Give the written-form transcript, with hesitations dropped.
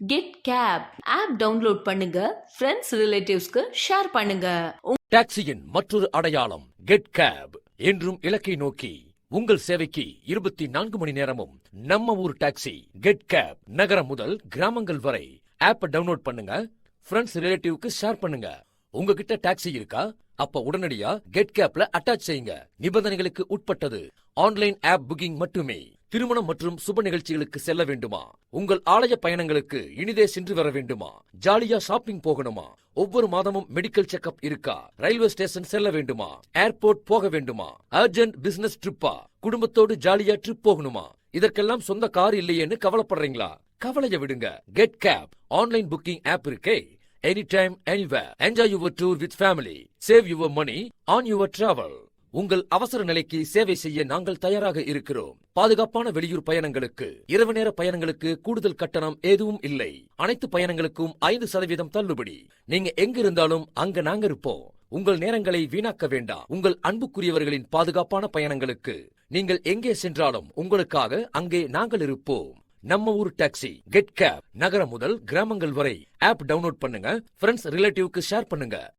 Get gap app download பண்ணுங்க, friends ரிலேட்டிவ்ஸ்க்கு share பண்ணுங்க. டாக்ஸியின் மற்றொரு அடையாளம் கெட் கேப். என்றும் இலக்கை நோக்கி உங்கள் சேவைக்கு 24 மணி நேரமும் நம்ம ஊர் டாக்ஸி கெட் கேப். நகரம் முதல் கிராமங்கள் வரை ஆப்பை டவுன்லோட் பண்ணுங்க, ஃப்ரெண்ட்ஸ் ரிலேட்டிவ்க்கு ஷேர் பண்ணுங்க. உங்ககிட்ட டாக்ஸி இருக்கா? அப்ப உடனடியா கெட் கேப்ல அட்டாச் செய்யுங்க. நிபந்தனைகளுக்கு உட்பட்டது. ஆன்லைன் ஆப் புக்கிங் மட்டுமே. திருமணம் மற்றும் சுப நிகழ்ச்சிகளுக்கு செல்ல வேண்டுமா? உங்கள் ஆலய பயணங்களுக்கு இனிதே சென்று வர வேண்டுமா? ஜாலியா ஷாப்பிங் போகணுமா? ஒவ்வொரு மாதமும் மெடிக்கல் செக்அப் இருக்கா? ரயில்வே ஸ்டேஷன் செல்ல வேண்டுமா? ஏர்போர்ட் போக வேண்டுமா? அர்ஜென்ட் பிசினஸ் ட்ரிப்பா? குடும்பத்தோடு ஜாலியா ட்ரிப் போகணுமா? இதற்கெல்லாம் சொந்த கார் இல்லையேன்னு கவலைப்படுறீங்களா? கவலைய விடுங்க. Get cab online booking app இருக்கே. Anytime, anywhere. Enjoy your tour with family. Save your money on your travel. உங்கள் அவசர நிலைக்கு சேவை செய்ய நாங்கள் தயாராக இருக்கிறோம். பாதுகாப்பான வெளியூர் பயணங்களுக்கு, இரவு நேர பயணங்களுக்கு கூடுதல் கட்டணம் எதுவும் இல்லை. அனைத்து பயணங்களுக்கும் 5% தள்ளுபடி. நீங்க எங்க இருந்தாலும் அங்க நாங்க இருப்போம். உங்கள் நேரங்களை வீணாக்க வேண்டாம். உங்கள் அன்புக்குரியவர்களின் பாதுகாப்பான பயணங்களுக்கு நீங்கள் எங்கே சென்றாலும் உங்களுக்காக அங்கே நாங்கள் இருப்போம். நம்ம ஊர் டாக்ஸி கெட் கேப். நகரம் முதல் கிராமங்கள் வரை ஆப் டவுன்லோட் பண்ணுங்க, ஃப்ரெண்ட்ஸ் ரிலேட்டிவ்க்கு ஷேர் பண்ணுங்க.